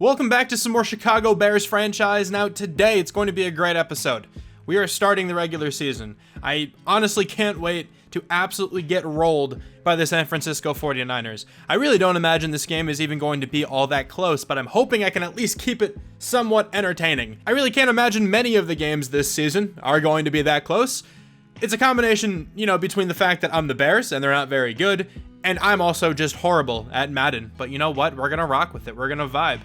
Welcome back to some more Chicago Bears franchise. Now today it's going to be a great episode. We are starting the regular season. I honestly can't wait to absolutely get rolled by the San Francisco 49ers. I really don't imagine this game is even going to be all that close, but I'm hoping I can at least keep it somewhat entertaining. I really can't imagine many of the games this season are going to be that close. It's a combination, between the fact that I'm the Bears and they're not very good, and I'm also just horrible at Madden. But you know what? We're gonna rock with it. We're gonna vibe.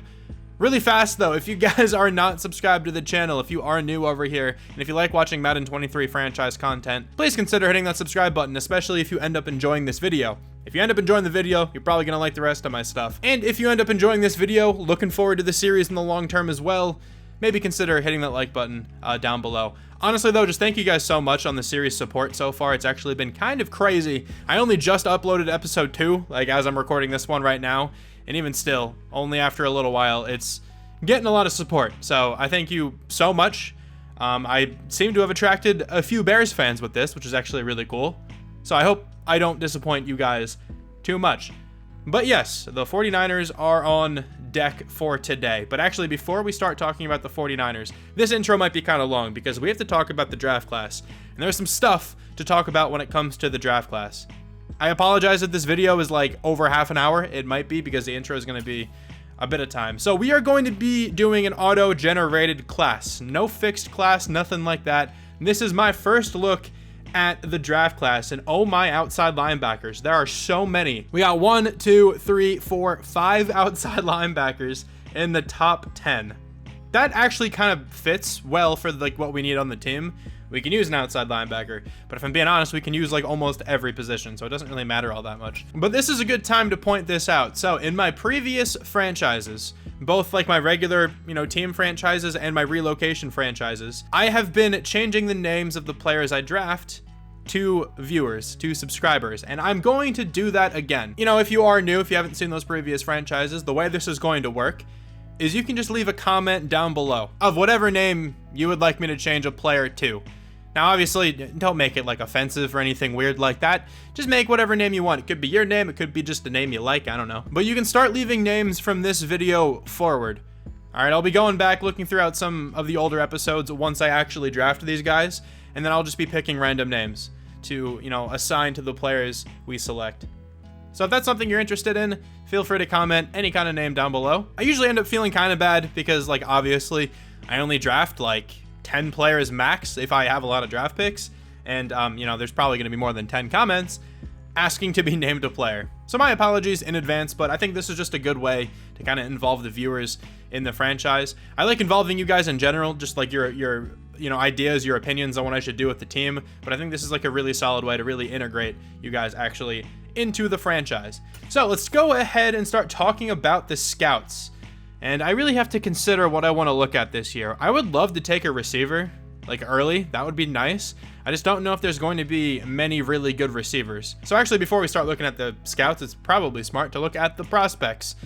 Really fast though, if you guys are not subscribed to the channel, if you are new over here, and if you like watching Madden 23 franchise content, please consider hitting that subscribe button, especially if you end up enjoying this video. If you end up enjoying the video, you're probably gonna like the rest of my stuff. And if you end up enjoying this video, looking forward to the series in the long term as well, maybe consider hitting that like button down below. Honestly though, just thank you guys so much on the series support so far. It's actually been kind of crazy. I only just uploaded episode 2, as I'm recording this one right now. And even still, only after a little while, it's getting a lot of support. So I thank you so much. I seem to have attracted a few Bears fans with this, which is actually really cool. So I hope I don't disappoint you guys too much. But yes, the 49ers are on deck for today. But actually, before we start talking about the 49ers, this intro might be kind of long because we have to talk about the draft class. And there's some stuff to talk about when it comes to the draft class. I apologize if this video is over half an hour. It might be because the intro is going to be a bit of time. So we are going to be doing an auto-generated class. No fixed class, nothing like that. This is my first look at the draft class, and oh my outside linebackers. There are so many. We got 5 outside linebackers in the top 10. That actually kind of fits well for what we need on the team. We can use an outside linebacker, but if I'm being honest, we can use almost every position, so it doesn't really matter all that much. But this is a good time to point this out. So in my previous franchises, both my regular, team franchises and my relocation franchises, I have been changing the names of the players I draft to viewers, to subscribers, and I'm going to do that again. If you are new, if you haven't seen those previous franchises, the way this is going to work is you can just leave a comment down below of whatever name you would like me to change a player to. Now, obviously, don't make it offensive or anything weird like that. Just make whatever name you want. It could be your name. It could be just a name you like. I don't know. But you can start leaving names from this video forward. All right, I'll be going back looking throughout some of the older episodes once I actually draft these guys. And then I'll just be picking random names to, assign to the players we select. So if that's something you're interested in, feel free to comment any kind of name down below. I usually end up feeling kind of bad because, obviously, I only draft 10 players max if I have a lot of draft picks, and there's probably going to be more than 10 comments asking to be named a player. So my apologies in advance, but I think this is just a good way to kind of involve the viewers in the franchise. I like involving you guys in general, just your ideas, your opinions on what I should do with the team, but I think this is a really solid way to really integrate you guys actually into the franchise. So let's go ahead and start talking about the scouts. And I really have to consider what I want to look at this year. I would love to take a receiver, early. That would be nice. I just don't know if there's going to be many really good receivers. So actually, before we start looking at the scouts, it's probably smart to look at the prospects.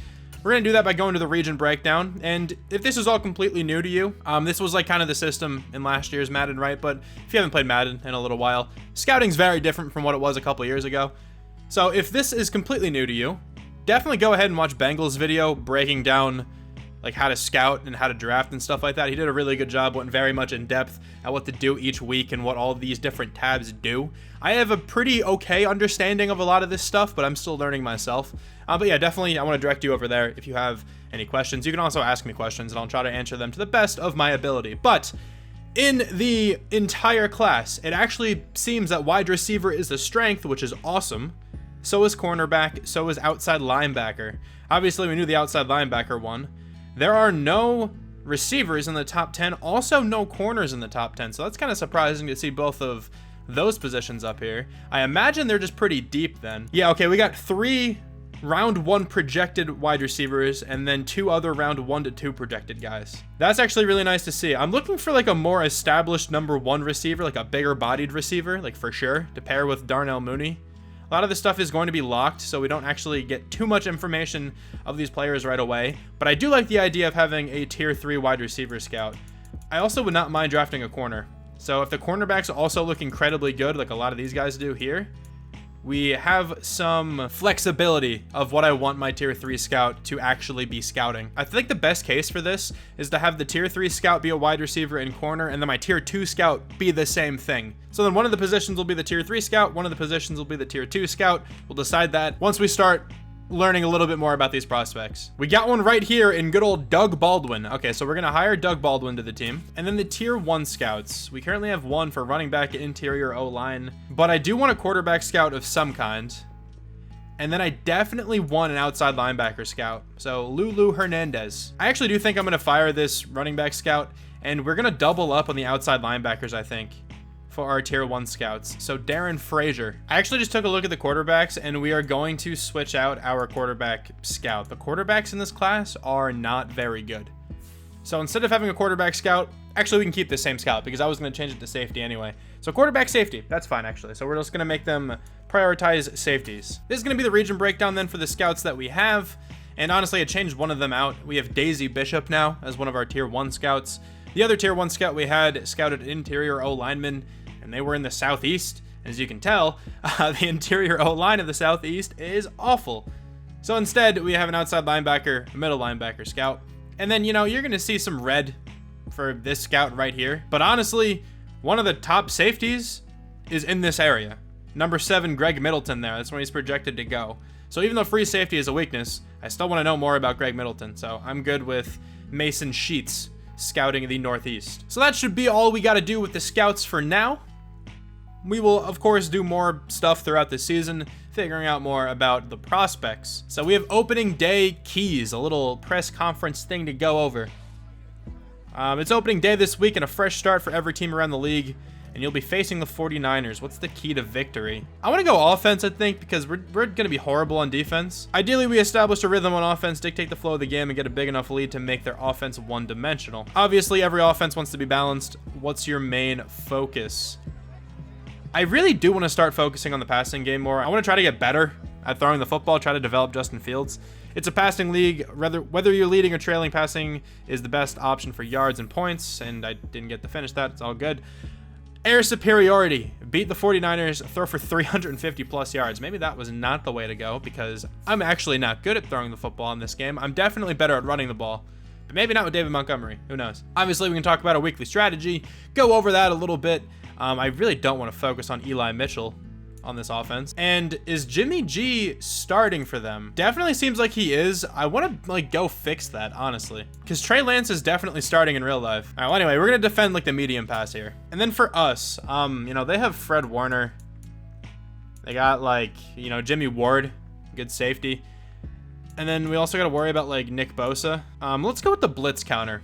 We're going to do that by going to the region breakdown. And if this is all completely new to you, this was kind of the system in last year's Madden, right? But if you haven't played Madden in a little while, scouting's very different from what it was a couple years ago. So if this is completely new to you, definitely go ahead and watch Bengal's video breaking down how to scout and how to draft and stuff like that. He did a really good job, went very much in depth at what to do each week and what all these different tabs do. I have a pretty okay understanding of a lot of this stuff, but I'm still learning myself. But yeah, definitely I want to direct you over there if you have any questions. You can also ask me questions and I'll try to answer them to the best of my ability. But in the entire class, it actually seems that wide receiver is the strength, which is awesome. So is cornerback, so is outside linebacker. Obviously, we knew the outside linebacker one. There are no receivers in the top 10, also no corners in the top 10, so that's kind of surprising to see both of those positions up here. I imagine they're just pretty deep then. Yeah, okay, we got 3 round 1 projected wide receivers and then 2 other round 1 to 2 projected guys. That's actually really nice to see. I'm looking for a more established number 1 receiver, a bigger bodied receiver, for sure, to pair with Darnell Mooney. A lot of this stuff is going to be locked, so we don't actually get too much information of these players right away. But I do like the idea of having a tier 3 wide receiver scout. I also would not mind drafting a corner. So if the cornerbacks also look incredibly good, like a lot of these guys do here, we have some flexibility of what I want my tier 3 scout to actually be scouting. I think the best case for this is to have the tier 3 scout be a wide receiver in corner, and then my tier 2 scout be the same thing. So then one of the positions will be the tier 3 scout, one of the positions will be the tier 2 scout. We'll decide that once we start learning a little bit more about these prospects. We got one right here in good old Doug Baldwin. Okay, so we're gonna hire Doug Baldwin to the team. And then the tier 1 scouts. We currently have one for running back, interior O-line, but I do want a quarterback scout of some kind. And then I definitely want an outside linebacker scout. So Lulu Hernandez. I actually do think I'm gonna fire this running back scout, and we're gonna double up on the outside linebackers, I think, for our tier 1 scouts. So Darren Frazier. I actually just took a look at the quarterbacks, and we are going to switch out our quarterback scout. The quarterbacks in this class are not very good. So instead of having a quarterback scout, actually we can keep the same scout because I was going to change it to safety anyway. So quarterback safety, that's fine actually. So we're just going to make them prioritize safeties. This is going to be the region breakdown then for the scouts that we have. And honestly, I changed one of them out. We have Daisy Bishop now as one of our tier 1 scouts. The other tier 1 scout we had scouted interior O-lineman, and they were in the Southeast. As you can tell, the interior O-line of the Southeast is awful. So instead, we have an outside linebacker, a middle linebacker scout. And then, you know, you're going to see some red for this scout right here. But honestly, one of the top safeties is in this area. Number 7, Greg Middleton there. That's where he's projected to go. So even though free safety is a weakness, I still want to know more about Greg Middleton. So I'm good with Mason Sheets scouting the Northeast. So that should be all we got to do with the scouts for now. We will, of course, do more stuff throughout the season, figuring out more about the prospects. So we have opening day keys, a little press conference thing to go over. It's opening day this week and a fresh start for every team around the league, and you'll be facing the 49ers. What's the key to victory? I want to go offense, I think, because we're going to be horrible on defense. Ideally, we establish a rhythm on offense, dictate the flow of the game, and get a big enough lead to make their offense one-dimensional. Obviously, every offense wants to be balanced. What's your main focus? I really do want to start focusing on the passing game more. I want to try to get better at throwing the football, try to develop Justin Fields. It's a passing league. Whether you're leading or trailing, passing is the best option for yards and points, and I didn't get to finish that. It's all good. Air superiority. Beat the 49ers, throw for 350 plus yards. Maybe that was not the way to go because I'm actually not good at throwing the football in this game. I'm definitely better at running the ball, but maybe not with David Montgomery. Who knows? Obviously, we can talk about a weekly strategy, go over that a little bit. I really don't want to focus on Eli Mitchell on this offense. And is Jimmy G starting for them? Definitely seems like he is. I want to go fix that, honestly, because Trey Lance is definitely starting in real life. All right, well, anyway, we're going to defend the medium pass here. And then for us, you know, they have Fred Warner. They got Jimmy Ward, good safety. And then we also got to worry about Nick Bosa. Let's go with the blitz counter.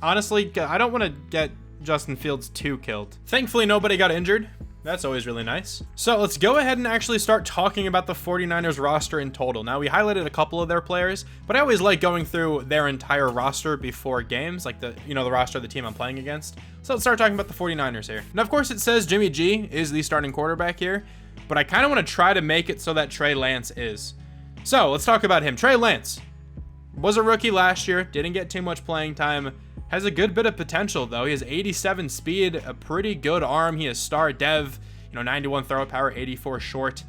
Honestly, I don't want to get Justin Fields too killed. Thankfully, nobody got injured. That's always really nice. So let's go ahead and actually start talking about the 49ers roster in total. Now, we highlighted a couple of their players, but I always like going through their entire roster before games, like the roster of the team I'm playing against. So let's start talking about the 49ers here. Now, of course, it says Jimmy G is the starting quarterback here, but I kind of want to try to make it so that Trey Lance is. So let's talk about him. Trey Lance was a rookie last year, didn't get too much playing time. Has a good bit of potential, though. He has 87 speed, a pretty good arm. He has star dev, 91 throw power, 84 short.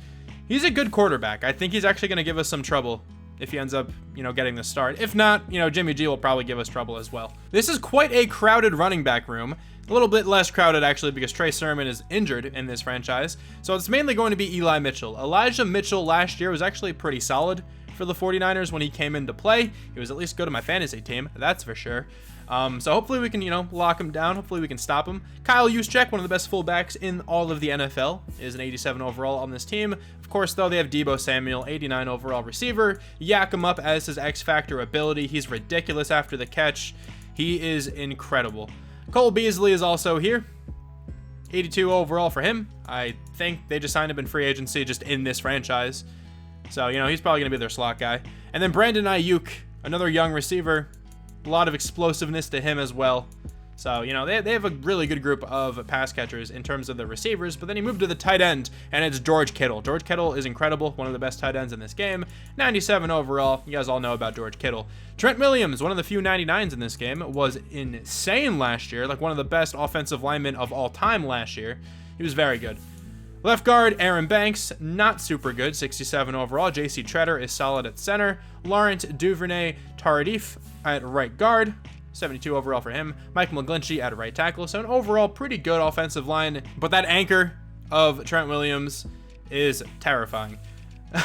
He's a good quarterback. I think he's actually going to give us some trouble if he ends up, getting the start. If not, Jimmy G will probably give us trouble as well. This is quite a crowded running back room. A little bit less crowded, actually, because Trey Sermon is injured in this franchise. So it's mainly going to be Eli Mitchell. Elijah Mitchell last year was actually pretty solid for the 49ers when he came into play. He was at least good to my fantasy team, that's for sure. So hopefully we can, lock him down. Hopefully we can stop him. Kyle Juszczyk, one of the best fullbacks in all of the NFL, is an 87 overall on this team. Of course, though, they have Deebo Samuel, 89 overall receiver. Yak him up as his X-Factor ability. He's ridiculous after the catch. He is incredible. Cole Beasley is also here. 82 overall for him. I think they just signed him in free agency just in this franchise. So, he's probably going to be their slot guy. And then Brandon Ayuk, another young receiver. A lot of explosiveness to him as well. So, they have a really good group of pass catchers in terms of the receivers, but then you move to the tight end, and it's George Kittle. George Kittle is incredible, one of the best tight ends in this game. 97 overall. You guys all know about George Kittle. Trent Williams, one of the few 99s in this game, was insane last year, like one of the best offensive linemen of all time last year. He was very good. Left guard, Aaron Banks, not super good, 67 overall. JC Treader is solid at center. Laurent Duvernay Tardif at right guard, 72 overall for him. Mike McGlinchey at right tackle. So an overall pretty good offensive line, but that anchor of Trent Williams is terrifying.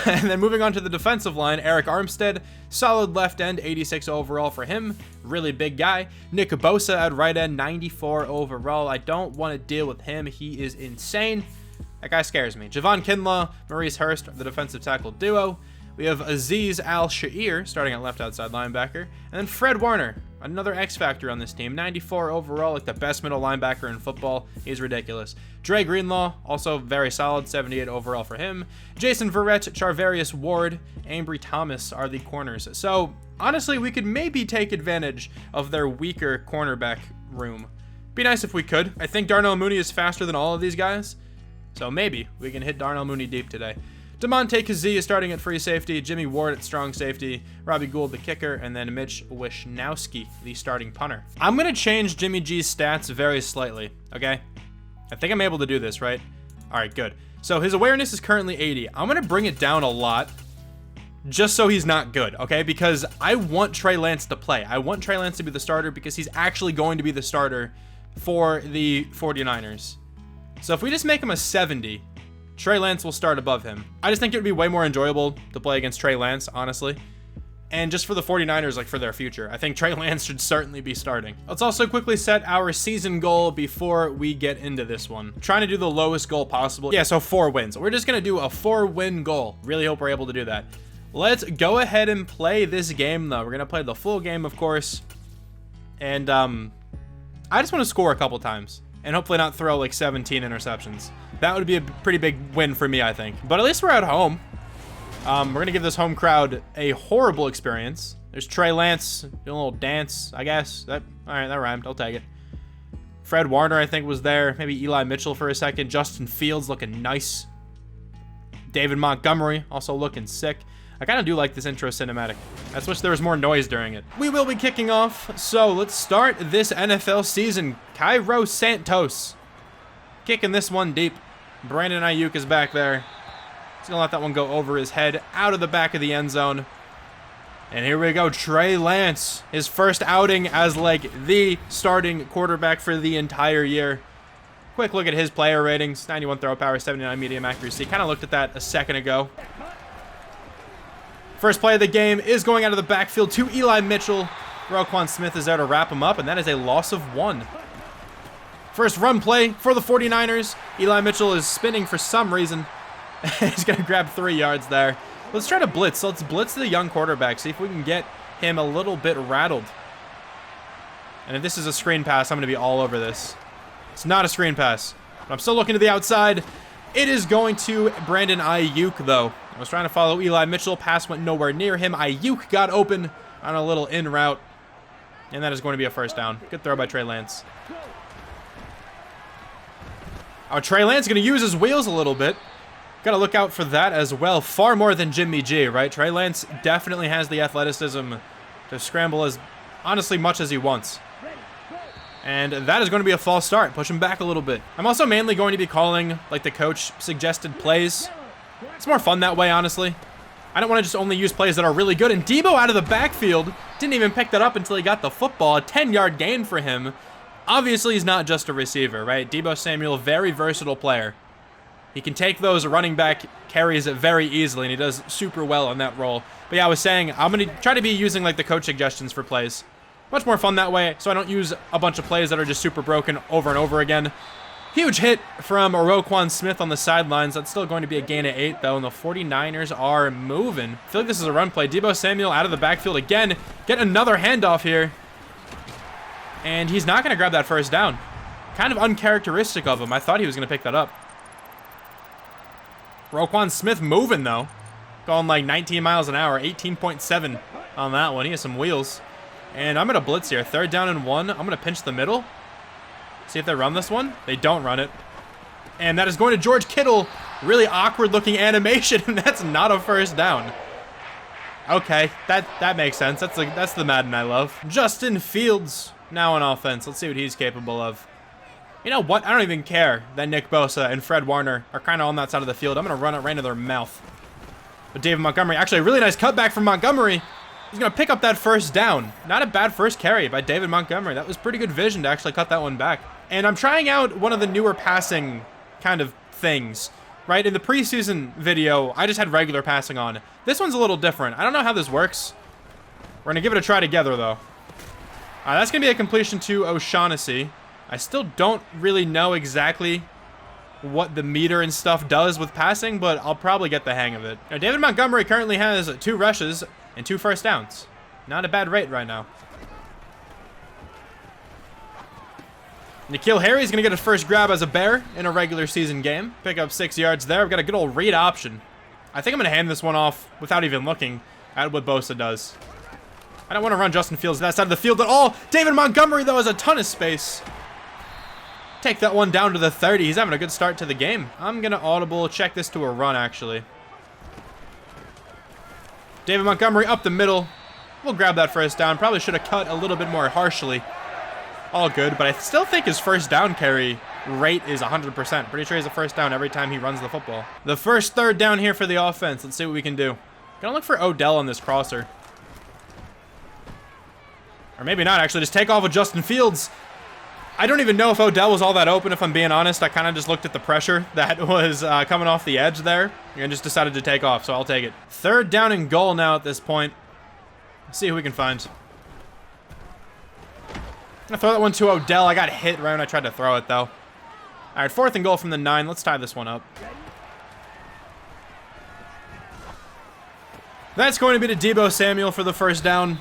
And then moving on to the defensive line, Eric Armstead, solid left end, 86 overall for him. Really big guy. Nick Bosa at right end, 94 overall. I don't want to deal with him. He is insane. That guy scares me. Javon Kinlaw, Maurice Hurst, the defensive tackle duo. We have Aziz Al-Sha'ir starting at left outside linebacker. And then Fred Warner, another X factor on this team. 94 overall, like the best middle linebacker in football. He's ridiculous. Dre Greenlaw, also very solid, 78 overall for him. Jason Verrett, Charvarius Ward, Ambry Thomas are the corners. So honestly, we could maybe take advantage of their weaker cornerback room. Be nice if we could. I think Darnell Mooney is faster than all of these guys. So maybe we can hit Darnell Mooney deep today. DeMonte Kazee is starting at free safety, Jimmy Ward at strong safety, Robbie Gould the kicker, and then Mitch Wishnowski, the starting punter. I'm going to change Jimmy G's stats very slightly, okay? I think I'm able to do this, right? All right, good. So his awareness is currently 80. I'm going to bring it down a lot just so he's not good, okay? Because I want Trey Lance to play. I want Trey Lance to be the starter because he's actually going to be the starter for the 49ers. So if we just make him a 70, Trey Lance will start above him. I just think it would be way more enjoyable to play against Trey Lance, honestly. And just for the 49ers, like for their future, I think Trey Lance should certainly be starting. Let's also quickly set our season goal before we get into this one. Trying to do the lowest goal possible. Yeah, so 4 wins. We're just going to do a 4-win goal. Really hope we're able to do that. Let's go ahead and play this game, though. We're going to play the full game, of course. And I just want to score a couple times. And hopefully not throw like 17 interceptions. That would be a pretty big win for me, I think. But at least we're at home. We're going to give this home crowd a horrible experience. There's Trey Lance doing a little dance, I guess. All right, that rhymed. I'll take it. Fred Warner, I think, was there. Maybe Eli Mitchell for a second. Justin Fields looking nice. David Montgomery also looking sick. I kind of do like this intro cinematic. I just wish there was more noise during it. We will be kicking off, so let's start this NFL season. Cairo Santos kicking this one deep. Brandon Ayuk is back there. He's going to let that one go over his head, out of the back of the end zone. And here we go, Trey Lance. His first outing as like the starting quarterback for the entire year. Quick look at his player ratings. 91 throw power, 79 medium accuracy. Kind of looked at that a second ago. First play of the game is going out of the backfield to Eli Mitchell. Roquan Smith is there to wrap him up, and that is a loss of 1. First run play for the 49ers. Eli Mitchell is spinning for some reason. He's going to grab 3 yards there. Let's try to blitz. Let's blitz the young quarterback, see if we can get him a little bit rattled. And if this is a screen pass, I'm going to be all over this. It's not a screen pass, but I'm still looking to the outside. It is going to Brandon Ayuk, though. I was trying to follow Eli Mitchell. Pass went nowhere near him. Ayuk got open on a little in route. And that is going to be a first down. Good throw by Trey Lance. Oh, Trey Lance going to use his wheels a little bit. Got to look out for that as well. Far more than Jimmy G, right? Trey Lance definitely has the athleticism to scramble as, honestly, much as he wants. And that is going to be a false start. Push him back a little bit. I'm also mainly going to be calling, like, the coach suggested plays. It's more fun that way, honestly. I don't want to just only use plays that are really good. And Debo out of the backfield didn't even pick that up until he got the football. A 10-yard gain for him. Obviously, he's not just a receiver, right? Debo Samuel, very versatile player. He can take those running back carries very easily, and he does super well on that role. But yeah, I was saying, I'm going to try to be using like the coach suggestions for plays. Much more fun that way, so I don't use a bunch of plays that are just super broken over and over again. Huge hit from Roquan Smith on the sidelines. That's still going to be a gain of 8, though, and the 49ers are moving. I feel like this is a run play. Debo Samuel out of the backfield again. Get another handoff here. And he's not going to grab that first down. Kind of uncharacteristic of him. I thought he was going to pick that up. Roquan Smith moving, though. Going like 19 miles an hour. 18.7 on that one. He has some wheels. And I'm going to blitz here. 3rd down and 1. I'm going to pinch the middle. See if they run this one. They don't run it. And that is going to George Kittle. Really awkward looking animation. And that's not a first down. Okay, that makes sense. That's the Madden I love. Justin Fields now on offense. Let's see what he's capable of. You know what? I don't even care that Nick Bosa and Fred Warner are kind of on that side of the field. I'm going to run it right into their mouth. But David Montgomery, actually a really nice cutback from Montgomery. He's going to pick up that first down. Not a bad first carry by David Montgomery. That was pretty good vision to actually cut that one back. And I'm trying out one of the newer passing kind of things, right? In the preseason video, I just had regular passing on. This one's a little different. I don't know how this works. We're going to give it a try together, though. That's going to be a completion to O'Shaughnessy. I still don't really know exactly what the meter and stuff does with passing, but I'll probably get the hang of it. Now, David Montgomery currently has 2 rushes and 2 first downs. Not a bad rate right now. N'Keal Harry's going to get his first grab as a Bear in a regular season game. Pick up 6 yards there. We've got a good old read option. I think I'm going to hand this one off without even looking at what Bosa does. I don't want to run Justin Fields that side of the field at all. David Montgomery, though, has a ton of space. Take that one down to the 30. He's having a good start to the game. I'm going to audible check this to a run, actually. David Montgomery up the middle. We'll grab that first down. Probably should have cut a little bit more harshly. All good, but I still think his first down carry rate is 100%. Pretty sure he's a first down every time he runs the football. The first third down here for the offense. Let's see what we can do. Gonna look for Odell on this crosser. Or maybe not, actually. Just take off with Justin Fields. I don't even know if Odell was all that open, if I'm being honest. I kind of just looked at the pressure that was coming off the edge there and just decided to take off, so I'll take it. Third down and goal now at this point. Let's see who we can find. I'm going to throw that one to Odell. I got hit right when I tried to throw it, though. All right, 4th and goal from the 9. Let's tie this one up. That's going to be to Deebo Samuel for the first down.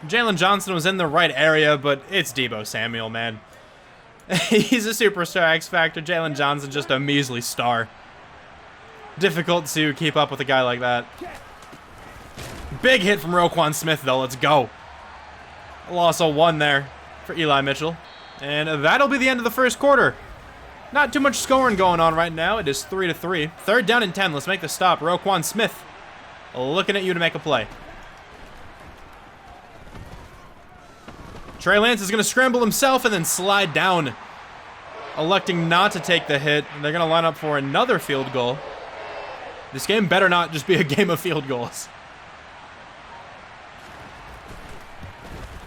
Jalen Johnson was in the right area, but it's Deebo Samuel, man. He's a superstar X Factor. Jalen Johnson just a measly star. Difficult to keep up with a guy like that. Big hit from Roquan Smith, though. Let's go. Loss of 1 there for Eli Mitchell. And that'll be the end of the first quarter. Not too much scoring going on right now. It is 3-3. 3rd down and 10. Let's make the stop. Roquan Smith looking at you to make a play. Trey Lance is going to scramble himself and then slide down, electing not to take the hit. They're going to line up for another field goal. This game better not just be a game of field goals.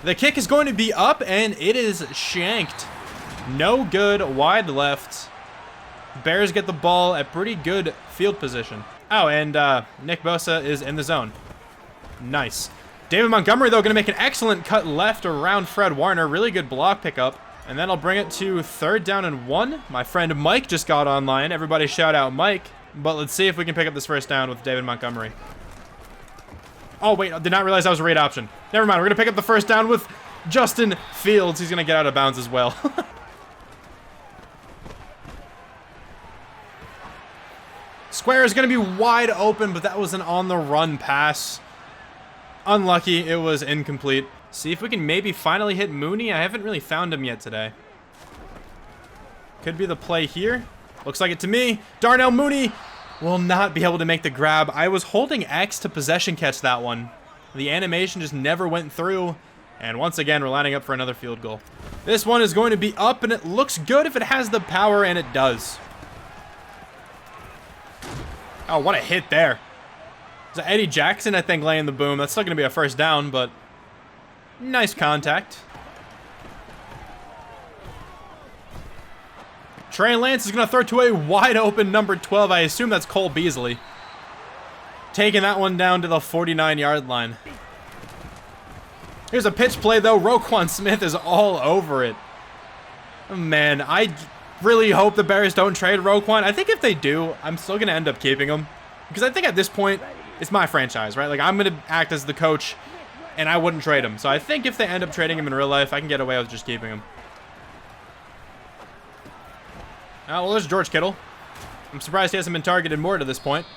The kick is going to be up, and it is shanked. No good, wide left. Bears get the ball at pretty good field position. Oh, and Nick Bosa is in the zone. Nice. David Montgomery, though, going to make an excellent cut left around Fred Warner. Really good block pickup. And then I'll bring it to 3rd down and 1. My friend Mike just got online. Everybody shout out Mike. But let's see if we can pick up this first down with David Montgomery. Oh, wait. I did not realize that was a read option. Never mind. We're going to pick up the first down with Justin Fields. He's going to get out of bounds as well. Square is going to be wide open, but that was an on-the-run pass. Unlucky, it was incomplete. See if we can maybe finally hit Mooney. I haven't really found him yet today. Could be the play here. Looks like it to me. Darnell Mooney will not be able to make the grab. I was holding X to possession catch that one. The animation just never went through. And once again, we're lining up for another field goal. This one is going to be up, and it looks good if it has the power, and it does. Oh, what a hit there. Is that Eddie Jackson, I think, laying the boom? That's still going to be a first down, but nice contact. Trey Lance is going to throw to a wide open number 12. I assume that's Cole Beasley. Taking that one down to the 49-yard line. Here's a pitch play, though. Roquan Smith is all over it. Oh, man, I really hope the Bears don't trade Roquan. I think if they do, I'm still going to end up keeping him. Because I think at this point, it's my franchise, right? Like, I'm going to act as the coach, and I wouldn't trade him. So I think if they end up trading him in real life, I can get away with just keeping him. Well, there's George Kittle. I'm surprised he hasn't been targeted more to this point.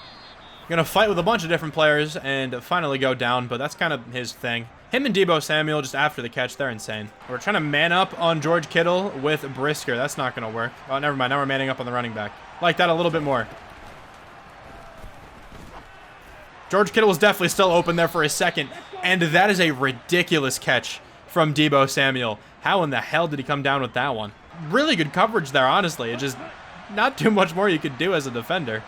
Going to fight with a bunch of different players and finally go down, but that's kind of his thing. Him and Deebo Samuel just after the catch, they're insane. We're trying to man up on George Kittle with Brisker. That's not going to work. Oh, never mind. Now we're manning up on the running back. Like that a little bit more. George Kittle was definitely still open there for a second, and that is a ridiculous catch from Deebo Samuel. How in the hell did he come down with that one? Really good coverage there, honestly. It just not too much more you could do as a defender.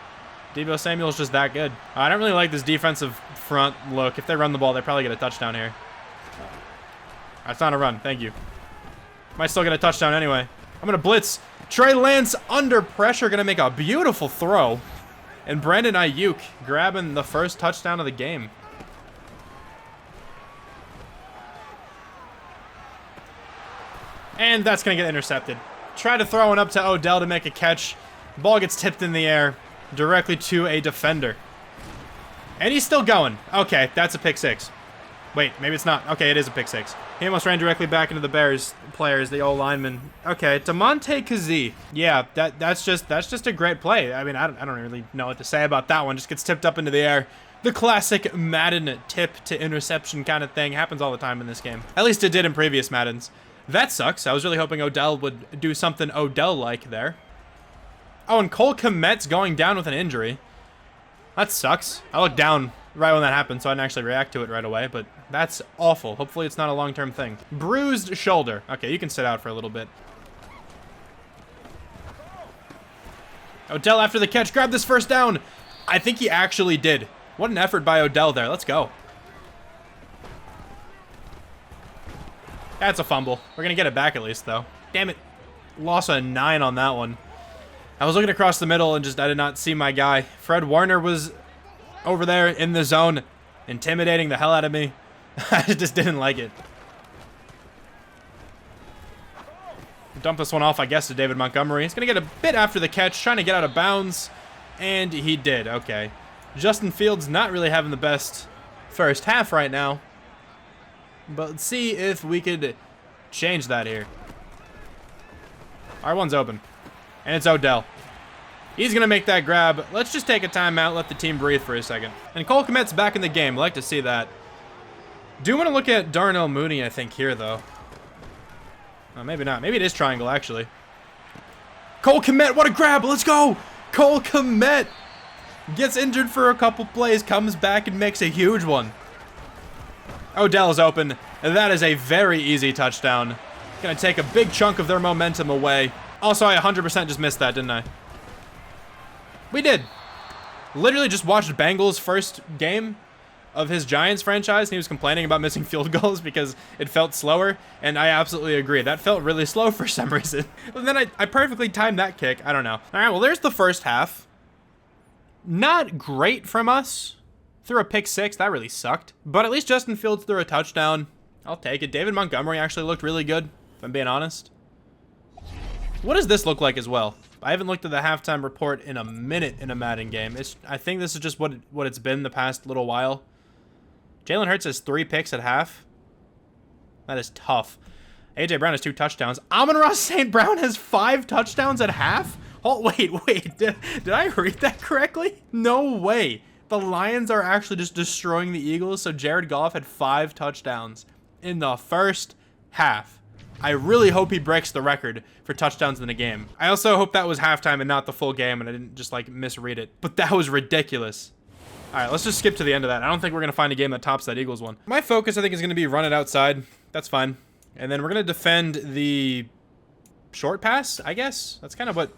Deebo Samuel's just that good. I don't really like this defensive front look. If they run the ball, they probably get a touchdown here. That's not a run. Thank you. Might still get a touchdown anyway. I'm going to blitz. Trey Lance under pressure. Going to make a beautiful throw. And Brandon Ayuk grabbing the first touchdown of the game. And that's going to get intercepted. Try to throw one up to Odell to make a catch. Ball gets tipped in the air directly to a defender. And he's still going. Okay, that's a pick six. Wait, maybe it's not. Okay, it is a pick six. He almost ran directly back into the Bears players, the old lineman. Okay, Damontae Kazee. Yeah, that's just a great play. I mean, I don't really know what to say about that one. Just gets tipped up into the air. The classic Madden tip to interception kind of thing happens all the time in this game. At least it did in previous Maddens. That sucks. I was really hoping Odell would do something Odell-like there. Oh, and Cole Kmet's going down with an injury. That sucks. I looked down right when that happened, so I didn't actually react to it right away, but that's awful. Hopefully it's not a long-term thing. Bruised shoulder. Okay, you can sit out for a little bit. Odell after the catch. Grab this first down. I think he actually did. What an effort by Odell there. Let's go. That's a fumble. We're going to get it back at least, though. Damn it. Loss of 9 on that one. I was looking across the middle and I did not see my guy. Fred Warner was over there in the zone, intimidating the hell out of me. I just didn't like it. Dump this one off, I guess, to David Montgomery. He's going to get a bit after the catch, trying to get out of bounds. And he did. Okay. Justin Fields not really having the best first half right now. But let's see if we could change that here. R1's open. And it's Odell. He's going to make that grab. Let's just take a timeout, let the team breathe for a second. And Cole Kmet's back in the game. I like to see that. Do want to look at Darnell Mooney, I think, here, though. Oh, maybe not. Maybe it is triangle, actually. Cole Kmet, what a grab. Let's go. Cole Kmet gets injured for a couple plays, comes back and makes a huge one. Odell's open. And that is a very easy touchdown. Going to take a big chunk of their momentum away. Also, I 100% just missed that, didn't I? We did. Literally just watched Bengals' first game of his Giants franchise, and he was complaining about missing field goals because it felt slower, and I absolutely agree. That felt really slow for some reason. And then I perfectly timed that kick. I don't know. All right, well, there's the first half. Not great from us. Threw a pick six. That really sucked. But at least Justin Fields threw a touchdown. I'll take it. David Montgomery actually looked really good, if I'm being honest. What does this look like as well? I haven't looked at the halftime report in a minute in a Madden game. I think this is just what it's been the past little while. Jalen Hurts has 3 picks at half. That is tough. A.J. Brown has 2 touchdowns. Amon-Ra St. Brown has 5 touchdowns at half? Oh, wait. Did I read that correctly? No way. The Lions are actually just destroying the Eagles, so Jared Goff had 5 touchdowns in the first half. I really hope he breaks the record for touchdowns in a game. I also hope that was halftime and not the full game and I didn't just like misread it. But that was ridiculous. All right, let's just skip to the end of that. I don't think we're going to find a game that tops that Eagles one. My focus, I think, is going to be run it outside. That's fine. And then we're going to defend the short pass, I guess. That's kind of what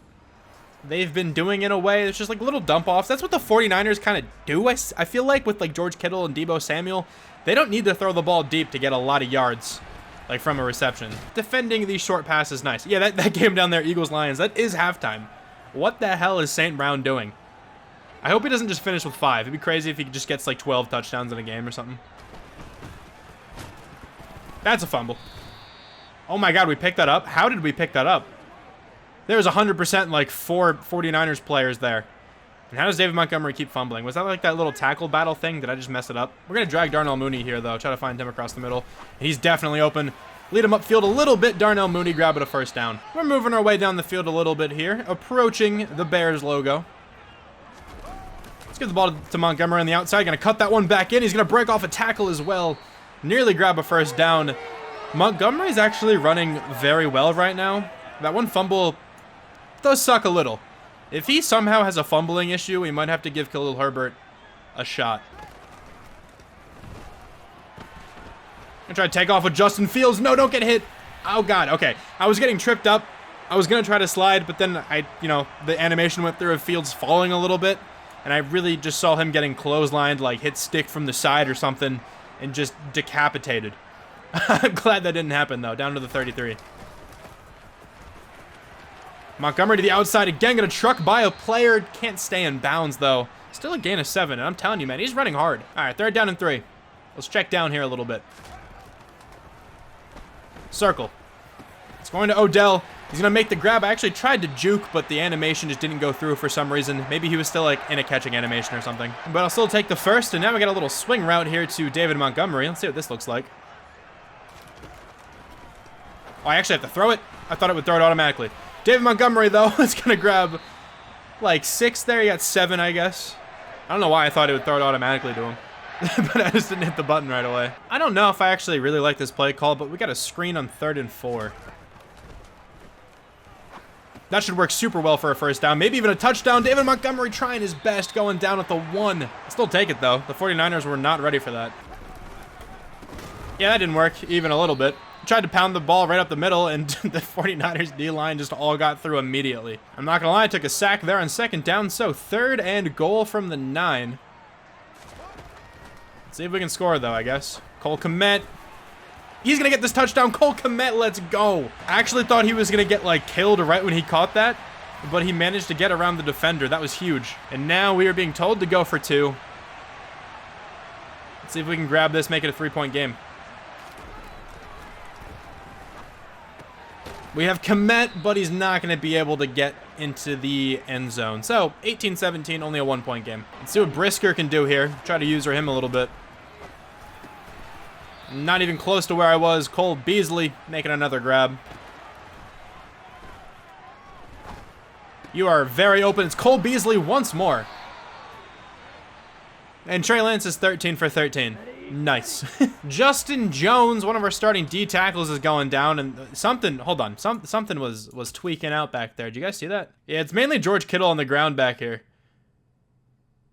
they've been doing in a way. It's just like little dump offs. That's what the 49ers kind of do. I feel like with like George Kittle and Deebo Samuel, they don't need to throw the ball deep to get a lot of yards. Like from a reception. Defending these short passes, nice. Yeah, that game down there, Eagles-Lions, that is halftime. What the hell is St. Brown doing? I hope he doesn't just finish with 5. It'd be crazy if he just gets like 12 touchdowns in a game or something. That's a fumble. Oh my god, we picked that up? How did we pick that up? There was 100% like 4 49ers players there. And how does David Montgomery keep fumbling? Was that like that little tackle battle thing? Did I just mess it up? We're going to drag Darnell Mooney here, though. Try to find him across the middle. He's definitely open. Lead him upfield a little bit. Darnell Mooney grabbing a first down. We're moving our way down the field a little bit here. Approaching the Bears logo. Let's give the ball to Montgomery on the outside. Going to cut that one back in. He's going to break off a tackle as well. Nearly grab a first down. Montgomery's actually running very well right now. That one fumble does suck a little. If he somehow has a fumbling issue, we might have to give Khalil Herbert a shot. I try to take off with Justin Fields. No, don't get hit. Oh, God. Okay. I was getting tripped up. I was going to try to slide, but then the animation went through of Fields falling a little bit, and I really just saw him getting clotheslined, like hit stick from the side or something, and just decapitated. I'm glad that didn't happen, though. Down to the 33. Montgomery to the outside again. Gonna truck by a player. Can't stay in bounds, though. Still a gain of 7, and I'm telling you, man, he's running hard. All right, 3rd down and 3. Let's check down here a little bit. Circle. It's going to Odell. He's going to make the grab. I actually tried to juke, but the animation just didn't go through for some reason. Maybe he was still, like, in a catching animation or something. But I'll still take the 1st, and now we got a little swing route here to David Montgomery. Let's see what this looks like. Oh, I actually have to throw it. I thought it would throw it automatically. David Montgomery, though, is going to grab, like, 6 there. He got 7, I guess. I don't know why I thought it would throw it automatically to him. But I just didn't hit the button right away. I don't know if I actually really like this play call, but we got a screen on 3rd and 4. That should work super well for a 1st down. Maybe even a touchdown. David Montgomery trying his best, going down at the 1. Still take it, though. The 49ers were not ready for that. Yeah, that didn't work even a little bit. Tried to pound the ball right up the middle, and the 49ers D-line just all got through immediately. I'm not going to lie, I took a sack there on 2nd down, so 3rd and goal from the 9. Let's see if we can score, though, I guess. Cole Kmet. He's going to get this touchdown. Cole Kmet, let's go. I actually thought he was going to get, like, killed right when he caught that, but he managed to get around the defender. That was huge. And now we are being told to go for 2. Let's see if we can grab this, make it a 3-point game. We have Kmet, but he's not going to be able to get into the end zone. So, 18-17, only a 1-point game. Let's see what Brisker can do here. Try to use him a little bit. Not even close to where I was. Cole Beasley making another grab. You are very open. It's Cole Beasley once more. And Trey Lance is 13 for 13. Nice. Justin Jones, one of our starting D tackles, is going down, and something was tweaking out back there. Did you guys see that? Yeah, it's mainly George Kittle on the ground back here.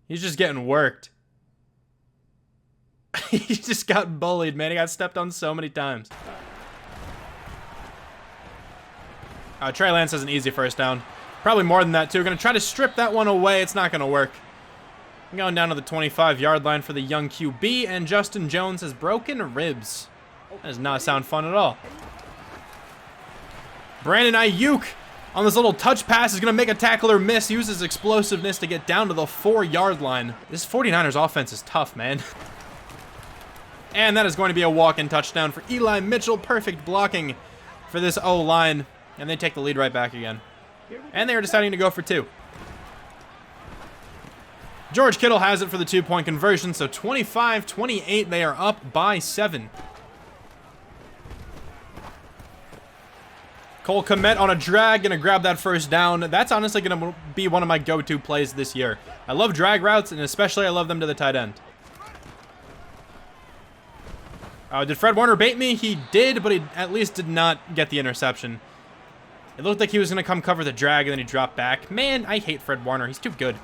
He's just getting worked. He just got bullied, man. He got stepped on so many times. Trey Lance has an easy 1st down. Probably more than that, too. Going to try to strip that one away. It's not going to work. I'm going down to the 25-yard line for the young QB, and Justin Jones has broken ribs. That does not sound fun at all. Brandon Ayuk on this little touch pass is going to make a tackler miss. Uses explosiveness to get down to the 4-yard line. This 49ers offense is tough, man. And that is going to be a walk-in touchdown for Eli Mitchell. Perfect blocking for this O-line. And they take the lead right back again. And they are deciding to go for 2. George Kittle has it for the 2-point conversion, so 25-28, they are up by 7. Cole Kmet on a drag, gonna grab that 1st down. That's honestly gonna be one of my go-to plays this year. I love drag routes, and especially I love them to the tight end. Did Fred Warner bait me? He did, but he at least did not get the interception. It looked like he was gonna come cover the drag, and then he dropped back. Man, I hate Fred Warner. He's too good.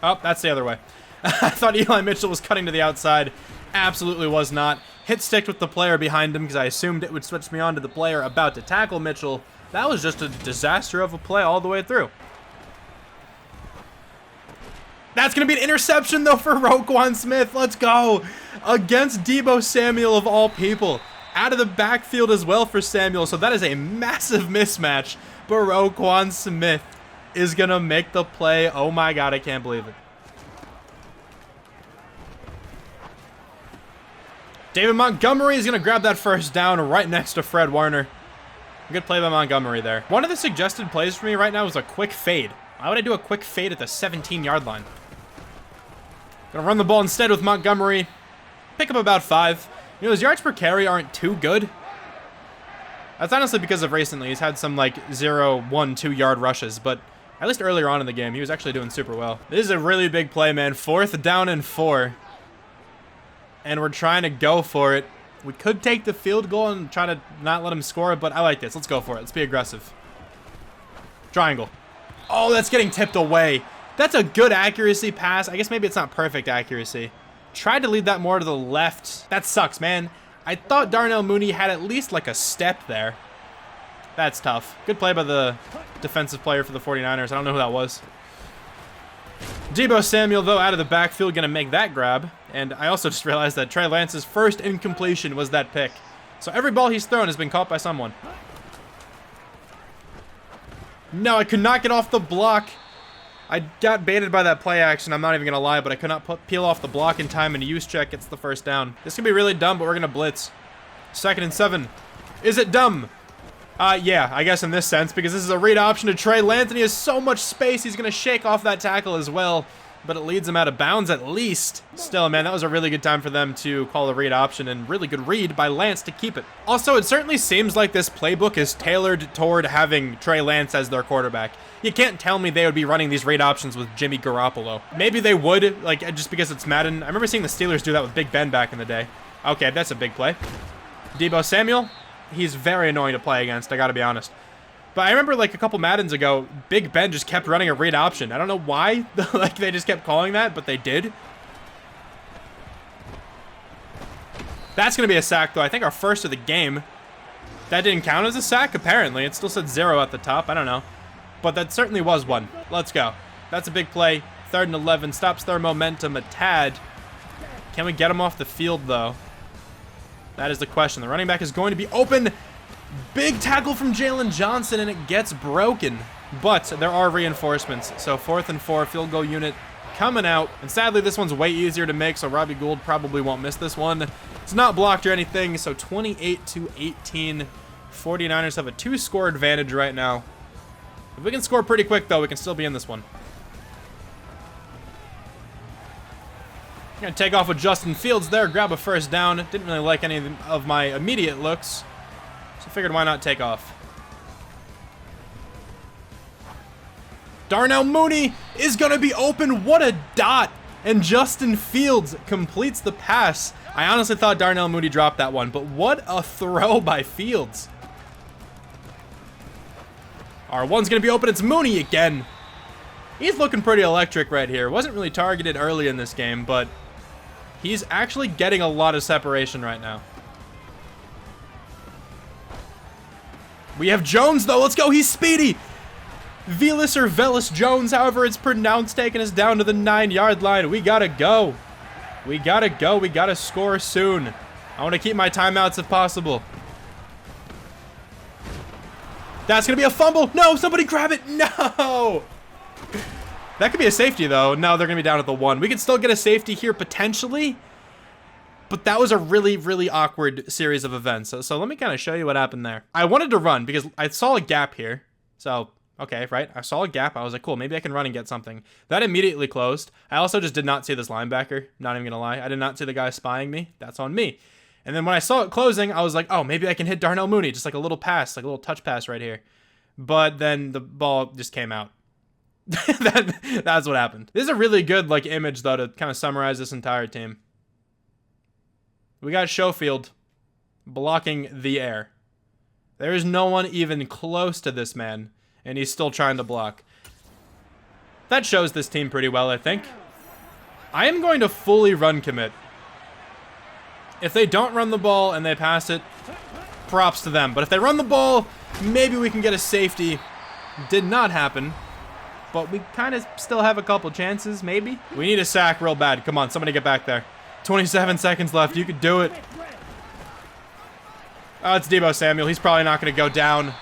Oh, that's the other way. I thought Eli Mitchell was cutting to the outside. Absolutely was not. Hit sticked with the player behind him because I assumed it would switch me on to the player about to tackle Mitchell. That was just a disaster of a play all the way through. That's going to be an interception, though, for Roquan Smith. Let's go. Against Deebo Samuel, of all people. Out of the backfield as well for Samuel. So that is a massive mismatch. But Roquan Smith is going to make the play. Oh, my God. I can't believe it. David Montgomery is going to grab that 1st down right next to Fred Warner. Good play by Montgomery there. One of the suggested plays for me right now is a quick fade. Why would I do a quick fade at the 17-yard line? Gonna run the ball instead with Montgomery. Pick up about 5. You know, his yards per carry aren't too good. That's honestly because of recently. He's had some, like, 0, 1, 2-yard rushes, but at least earlier on in the game, he was actually doing super well. This is a really big play, man. 4th down and 4. And we're trying to go for it. We could take the field goal and try to not let him score, but I like this. Let's go for it. Let's be aggressive. Triangle. Oh, that's getting tipped away. That's a good accuracy pass. I guess maybe it's not perfect accuracy. Tried to lead that more to the left. That sucks, man. I thought Darnell Mooney had at least like a step there. That's tough. Good play by the defensive player for the 49ers. I don't know who that was. Deebo Samuel, though, out of the backfield, going to make that grab. And I also just realized that Trey Lance's first incompletion was that pick. So every ball he's thrown has been caught by someone. No, I could not get off the block. I got baited by that play action, I'm not even going to lie, but I could not peel off the block in time, and a use check gets the first down. This could be really dumb, but we're going to blitz. 2nd and 7. Is it dumb? Yeah, I guess in this sense, because this is a read option to Trey Lance, and he has so much space, he's going to shake off that tackle as well, but it leads him out of bounds at least. Still, man, that was a really good time for them to call a read option, and really good read by Lance to keep it. Also, it certainly seems like this playbook is tailored toward having Trey Lance as their quarterback. You can't tell me they would be running these read options with Jimmy Garoppolo. Maybe they would, like, just because it's Madden. I remember seeing the Steelers do that with Big Ben back in the day. Okay, that's a big play. Deebo Samuel, he's very annoying to play against, I gotta be honest. But I remember, like, a couple Maddens ago, Big Ben just kept running a read option. I don't know why, like, they just kept calling that, but they did. That's gonna be a sack, though. I think our first of the game. That didn't count as a sack, apparently. It still said 0 at the top, I don't know. But that certainly was one. Let's go. That's a big play. 3rd and 11. Stops their momentum a tad. Can we get him off the field, though? That is the question. The running back is going to be open. Big tackle from Jalen Johnson, and it gets broken. But there are reinforcements. So 4th and 4, field goal unit coming out. And sadly, this one's way easier to make, so Robbie Gould probably won't miss this one. It's not blocked or anything, so 28-18. 49ers have a 2-score advantage right now. If we can score pretty quick, though, we can still be in this one. Gonna take off with Justin Fields there, grab a first down. Didn't really like any of my immediate looks, so figured why not take off. Darnell Mooney is gonna be open. What a dot! And Justin Fields completes the pass. I honestly thought Darnell Mooney dropped that one, but what a throw by Fields. R1's gonna be open. It's Mooney again. He's looking pretty electric right here. Wasn't really targeted early in this game, but he's actually getting a lot of separation right now. We have Jones, though. Let's go. He's speedy. Velas or Velas Jones, however it's pronounced, taking us down to the 9-yard line. We gotta go. We gotta go. We gotta score soon. I want to keep my timeouts if possible. That's going to be a fumble. No, somebody grab it. No. That could be a safety, though. No, they're going to be down at the 1. We could still get a safety here, potentially. But that was a really, really awkward series of events. So let me kind of show you what happened there. I wanted to run because I saw a gap here. So, okay, right? I saw a gap. I was like, cool, maybe I can run and get something. That immediately closed. I also just did not see this linebacker. Not even going to lie. I did not see the guy spying me. That's on me. And then when I saw it closing, I was like, oh, maybe I can hit Darnell Mooney. Just like a little pass, like a little touch pass right here. But then the ball just came out. That's what happened. This is a really good like image, though, to kind of summarize this entire team. We got Schofield blocking the air. There is no one even close to this man, and he's still trying to block. That shows this team pretty well, I think. I am going to fully run commit. If they don't run the ball and they pass it, props to them. But if they run the ball, maybe we can get a safety. Did not happen. But we kind of still have a couple chances, maybe. We need a sack real bad. Come on, somebody get back there. 27 seconds left. You could do it. Oh, it's Deebo Samuel. He's probably not going to go down.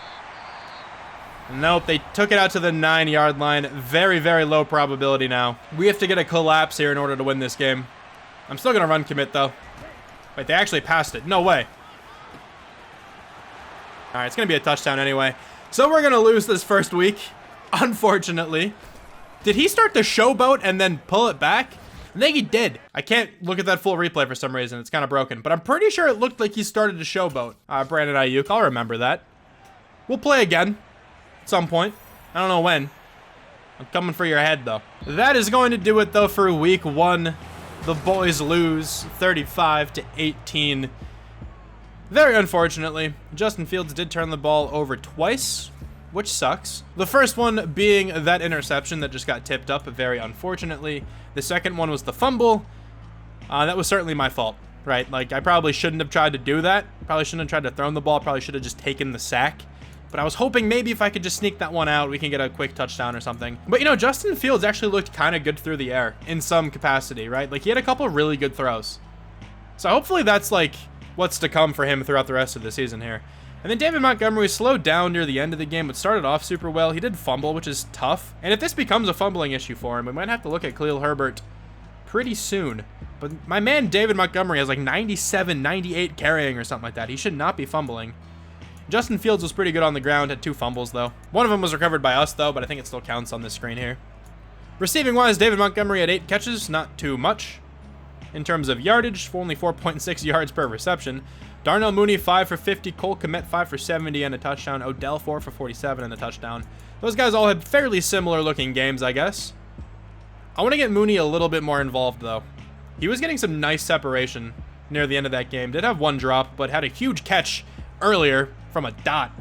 Nope, they took it out to the 9-yard line. Very, very low probability now. We have to get a collapse here in order to win this game. I'm still going to run commit, though. Wait, they actually passed it. No way. All right, it's going to be a touchdown anyway. So we're going to lose this first week, unfortunately. Did he start the showboat and then pull it back? I think he did. I can't look at that full replay for some reason. It's kind of broken. But I'm pretty sure it looked like he started to showboat. Brandon Ayuk, I'll remember that. We'll play again at some point. I don't know when. I'm coming for your head, though. That is going to do it, though, for week 1. The boys lose 35-18. Very unfortunately, Justin Fields did turn the ball over twice, which sucks. The first one being that interception that just got tipped up very unfortunately. The second one was the fumble. That was certainly my fault, right? Like, I probably shouldn't have tried to do that. Probably shouldn't have tried to throw the ball. Probably should have just taken the sack. But I was hoping maybe if I could just sneak that one out, we can get a quick touchdown or something. But, you know, Justin Fields actually looked kind of good through the air in some capacity, right? Like, he had a couple really good throws. So hopefully that's, like, what's to come for him throughout the rest of the season here. And then David Montgomery slowed down near the end of the game, but started off super well. He did fumble, which is tough. And if this becomes a fumbling issue for him, we might have to look at Khalil Herbert pretty soon. But my man David Montgomery has like 97, 98 carrying or something like that. He should not be fumbling. Justin Fields was pretty good on the ground, had 2 fumbles though. One of them was recovered by us though, but I think it still counts on this screen here. Receiving wise, David Montgomery had 8 catches, not too much. In terms of yardage, for only 4.6 yards per reception. Darnell Mooney 5 for 50, Cole Kmet 5 for 70 and a touchdown, Odell 4 for 47 and a touchdown. Those guys all had fairly similar looking games, I guess. I want to get Mooney a little bit more involved though. He was getting some nice separation near the end of that game. Did have 1 drop, but had a huge catch earlier from a dot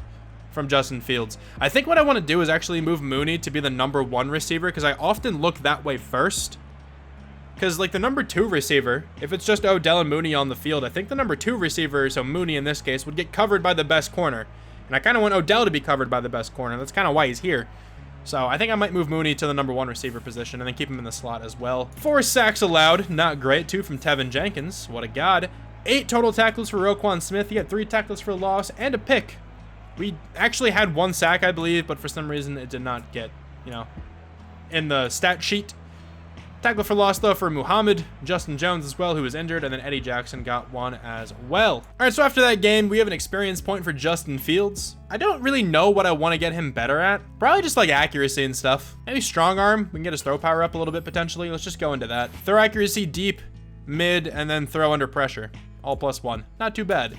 from Justin Fields. I think what I want to do is actually move Mooney to be the number 1 receiver because I often look that way first. Because, like, the number 2 receiver, if it's just Odell and Mooney on the field, I think the number 2 receiver, so Mooney in this case, would get covered by the best corner. And I kind of want Odell to be covered by the best corner. That's kind of why he's here. So I think I might move Mooney to the number 1 receiver position and then keep him in the slot as well. 4 sacks allowed. Not great. 2 from Tevin Jenkins. What a god. 8 total tackles for Roquan Smith. He had 3 tackles for loss and a pick. We actually had 1 sack, I believe, but for some reason it did not get, you know, in the stat sheet. Tackle for loss, though, for Muhammad, Justin Jones as well, who was injured, and then Eddie Jackson got 1 as well. All right, so after that game, we have an experience point for Justin Fields. I don't really know what I want to get him better at. Probably just, like, accuracy and stuff. Maybe strong arm. We can get his throw power up a little bit, potentially. Let's just go into that. Throw accuracy, deep, mid, and then throw under pressure. All +1. Not too bad.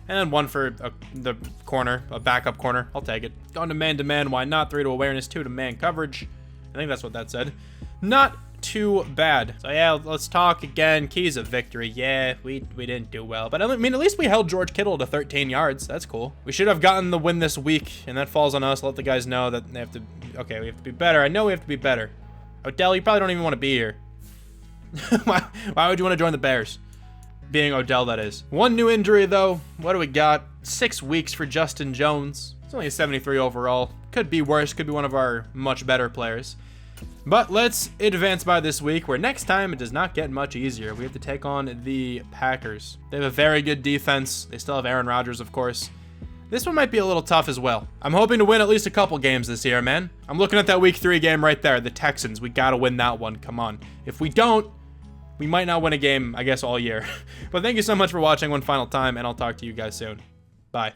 And then 1 for the corner, a backup corner. I'll take it. Going to man, why not? 3 to awareness, 2 to man coverage. I think that's what that said. Not too bad. So yeah, let's talk again. Keys of victory. Yeah, we didn't do well, but I mean, at least we held George Kittle to 13 yards. That's cool. We should have gotten the win this week, and that falls on us. Let the guys know that they have to. Okay, we have to be better. I know we have to be better. Odell, you probably don't even want to be here. Why would you want to join the Bears? Being Odell, that is. 1 new injury though. What do we got? 6 weeks for Justin Jones. It's only a 73 overall. Could be worse. Could be one of our much better players. But let's advance by this week, where next time it does not get much easier. We have to take on the Packers. They have a very good defense. They still have Aaron Rodgers, of course. This one might be a little tough as well. I'm hoping to win at least a couple games this year, man. I'm looking at that week 3 game right there, the Texans. We gotta win that one, come on. If we don't, we might not win a game, I guess, all year. But thank you so much for watching one final time, and I'll talk to you guys soon. Bye.